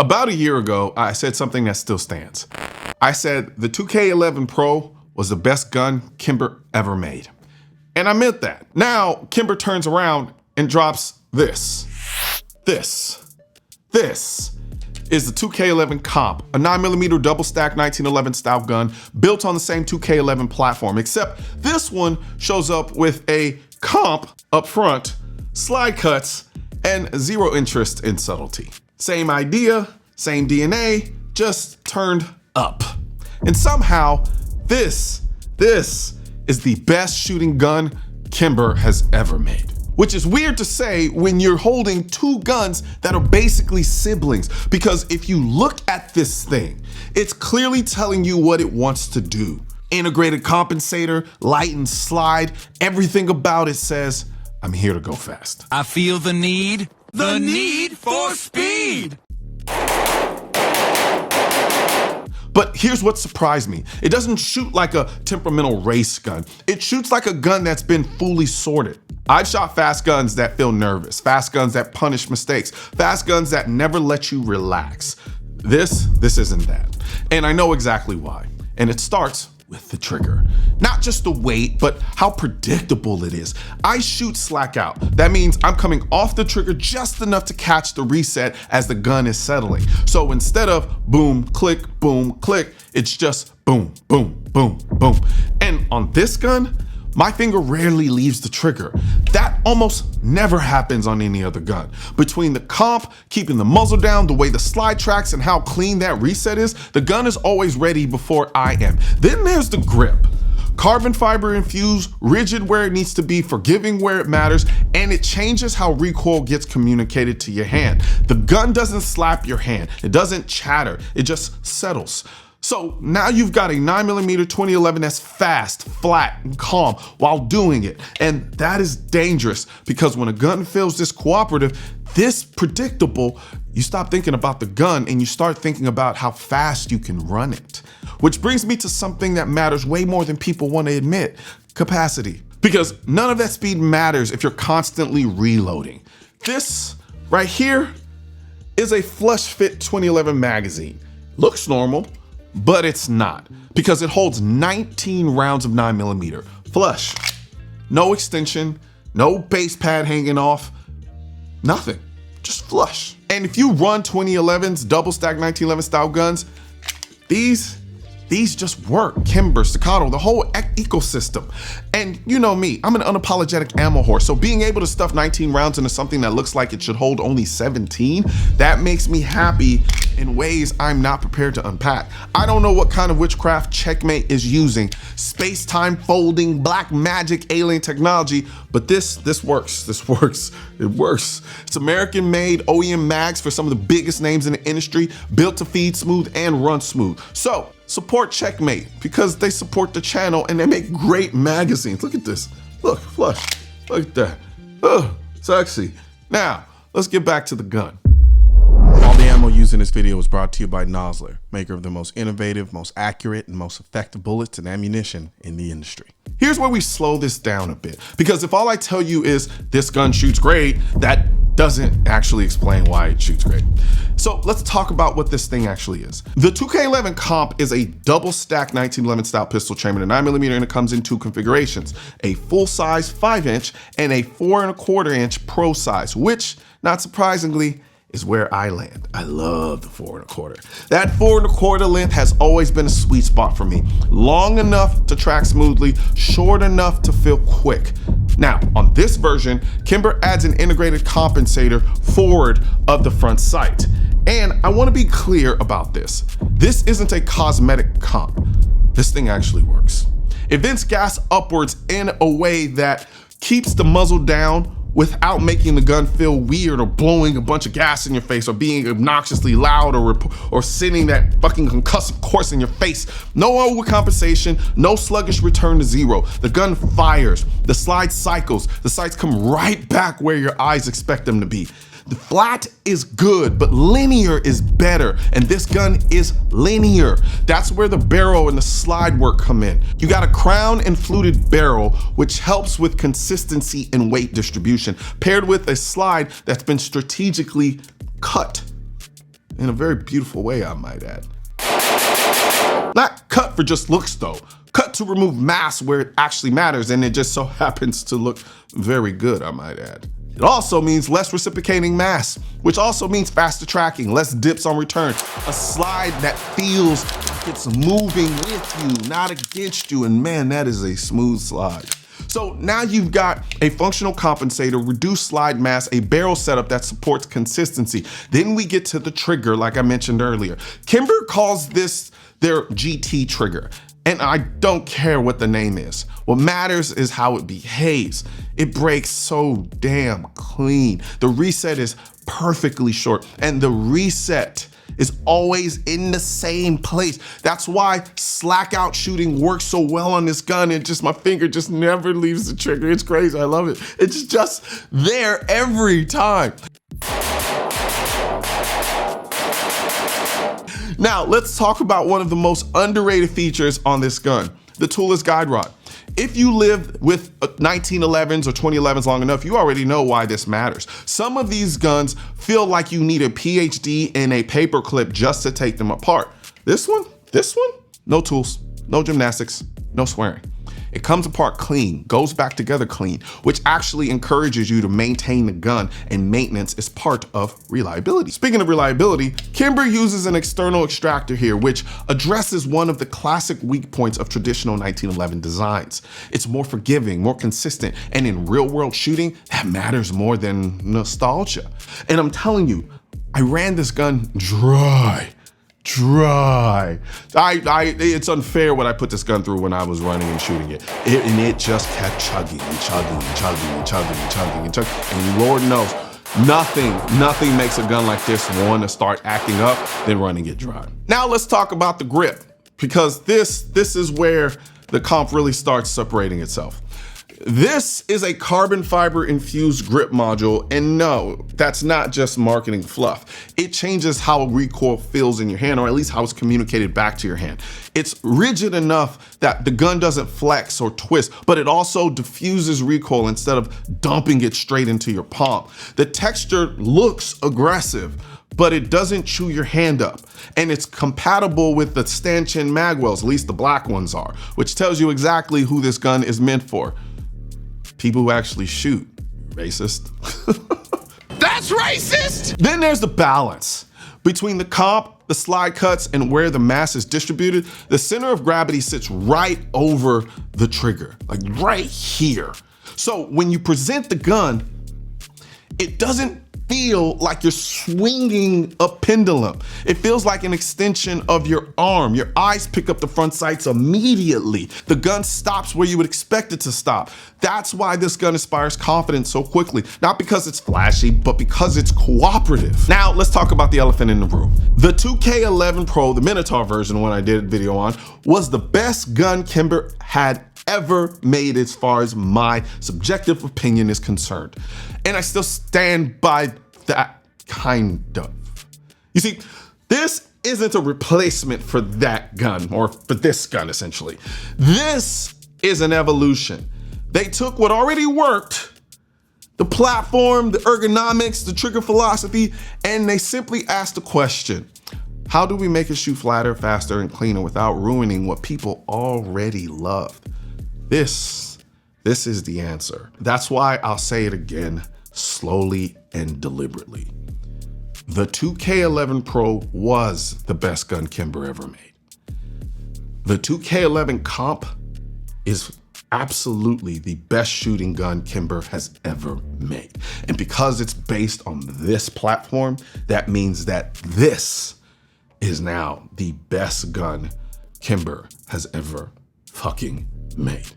About a year ago, I said something that still stands. I said the 2K11 Pro was the best gun Kimber ever made. And I meant that. Now, Kimber turns around and drops this. This is the 2K11 Comp, a 9mm double stack 1911 style gun built on the same 2K11 platform, except this one shows up with a comp up front, slide cuts, and zero interest in subtlety. Same idea, same DNA, just turned up. And somehow, this is the best shooting gun Kimber has ever made. Which is weird to say when you're holding two guns that are basically siblings, because if you look at this thing, it's clearly telling you what it wants to do. Integrated compensator, light and slide, everything about it says, I'm here to go fast. I feel the need for speed. But here's what surprised me. It doesn't shoot like a temperamental race gun. It shoots like a gun that's been fully sorted. I've shot fast guns that feel nervous, fast guns that punish mistakes, fast guns that never let you relax. This isn't that. And I know exactly why. And it starts with the trigger. Not just the weight, but how predictable it is. I shoot slack out. That means I'm coming off the trigger just enough to catch the reset as the gun is settling. So instead of boom, click, it's just boom, boom, boom, boom. And on this gun, my finger rarely leaves the trigger. That almost never happens on any other gun. Between the comp, keeping the muzzle down, the way the slide tracks, and how clean that reset is, the gun is always ready before I am. Then there's the grip. Carbon fiber infused, rigid where it needs to be, forgiving where it matters, and it changes how recoil gets communicated to your hand. The gun doesn't slap your hand. It doesn't chatter. It just settles. So now you've got a 9mm 2011 that's fast, flat, and calm while doing it. And that is dangerous because when a gun feels this cooperative, this predictable, you stop thinking about the gun and you start thinking about how fast you can run it. Which brings me to something that matters way more than people want to admit, capacity. Because none of that speed matters if you're constantly reloading. This right here is a flush fit 2011 magazine. Looks normal, but it's not, because it holds 19 rounds of 9mm, flush. No extension, no base pad hanging off, nothing, just flush. And if you run 2011's double stack 1911 style guns, these just work. Kimber, Staccato, the whole ecosystem. And you know me, I'm an unapologetic ammo horse, so being able to stuff 19 rounds into something that looks like it should hold only 17, that makes me happy in ways I'm not prepared to unpack. I don't know what kind of witchcraft Checkmate is using, space-time folding, black magic, alien technology, but this works, it works. It's American-made OEM mags for some of the biggest names in the industry, built to feed smooth and run smooth. So, support Checkmate because they support the channel and they make great magazines. Look at this. Look, flush. Look at that. Oh, sexy. Now, let's get back to the gun. All the ammo used in this video was brought to you by Noir, maker of the most innovative, most accurate, and most effective bullets and ammunition in the industry. Here's where we slow this down a bit, because if all I tell you is this gun shoots great, that doesn't actually explain why it shoots great. So let's talk about what this thing actually is. The 2K11 Comp is a double stack 1911 style pistol chambered in 9mm, and it comes in two configurations, a full size 5-inch and a 4¼ pro size, which, not surprisingly, is where I land. I love the 4¼ That 4¼ length has always been a sweet spot for me. Long enough to track smoothly, short enough to feel quick. Now, on this version, Kimber adds an integrated compensator forward of the front sight. And I want to be clear about this. This isn't a cosmetic comp. This thing actually works. It vents gas upwards in a way that keeps the muzzle down without making the gun feel weird or blowing a bunch of gas in your face or being obnoxiously loud or sending that fucking concussive course in your face. No overcompensation, no sluggish return to zero. The gun fires, the slide cycles, the sights come right back where your eyes expect them to be. The flat is good, but linear is better, and this gun is linear. That's where the barrel and the slide work come in. You got a crown and fluted barrel, which helps with consistency and weight distribution, paired with a slide that's been strategically cut. in a very beautiful way, I might add. Not cut for just looks though. Cut to remove mass where it actually matters, and it just so happens to look very good, I might add. It also means less reciprocating mass, which also means faster tracking, less dips on return, a slide that feels like it's moving with you, not against you, and man, that is a smooth slide. So now you've got a functional compensator, reduced slide mass, a barrel setup that supports consistency. Then we get to the trigger, like I mentioned earlier. Kimber calls this their GT trigger, and I don't care what the name is. What matters is how it behaves. It breaks so damn clean. The reset is perfectly short, and the reset is always in the same place. That's why slack out shooting works so well on this gun. My finger just never leaves the trigger. It's crazy, I love it. It's just there every time. Now, let's talk about one of the most underrated features on this gun, the toolless guide rod. If you live with 1911s or 2011s long enough, you already know why this matters. Some of these guns feel like you need a PhD in a paperclip just to take them apart. This one, no tools, no gymnastics, no swearing. It comes apart clean, goes back together clean, which actually encourages you to maintain the gun, and maintenance is part of reliability. Speaking of reliability, Kimber uses an external extractor here, which addresses one of the classic weak points of traditional 1911 designs. It's more forgiving, more consistent, and in real world shooting, that matters more than nostalgia. And I'm telling you, I ran this gun dry. It's unfair what I put this gun through when I was running and shooting it. It just kept chugging and chugging and chugging and chugging and chugging and chugging. And Lord knows, nothing makes a gun like this want to start acting up than running it dry. Now let's talk about the grip, because this is where the comp really starts separating itself. This is a carbon fiber infused grip module, and no, that's not just marketing fluff. It changes how recoil feels in your hand, or at least how it's communicated back to your hand. It's rigid enough that the gun doesn't flex or twist, but it also diffuses recoil instead of dumping it straight into your palm. The texture looks aggressive, but it doesn't chew your hand up. And it's compatible with the stanchion magwells, at least the black ones are, which tells you exactly who this gun is meant for. People who actually shoot. Racist. That's racist! Then there's the balance. Between the comp, the slide cuts, and where the mass is distributed, the center of gravity sits right over the trigger, like right here. So when you present the gun, it doesn't feel like you're swinging a pendulum. It feels like an extension of your arm. Your eyes pick up the front sights immediately. The gun stops where you would expect it to stop. That's why this gun inspires confidence so quickly. Not because it's flashy, but because it's cooperative. Now, let's talk about the elephant in the room. The 2K11 Pro, the Minotaur version, one I did a video on, was the best gun Kimber had ever made as far as my subjective opinion is concerned. And I still stand by that, kind of. You see, this isn't a replacement for that gun, or for this gun essentially. This is an evolution. They took what already worked, the platform, the ergonomics, the trigger philosophy, and they simply asked the question, how do we make it shoot flatter, faster, and cleaner without ruining what people already loved? This is the answer. That's why I'll say it again, slowly and deliberately. The 2K11 Pro was the best gun Kimber ever made. The 2K11 Comp is absolutely the best shooting gun Kimber has ever made. And because it's based on this platform, that means that this is now the best gun Kimber has ever fucking made.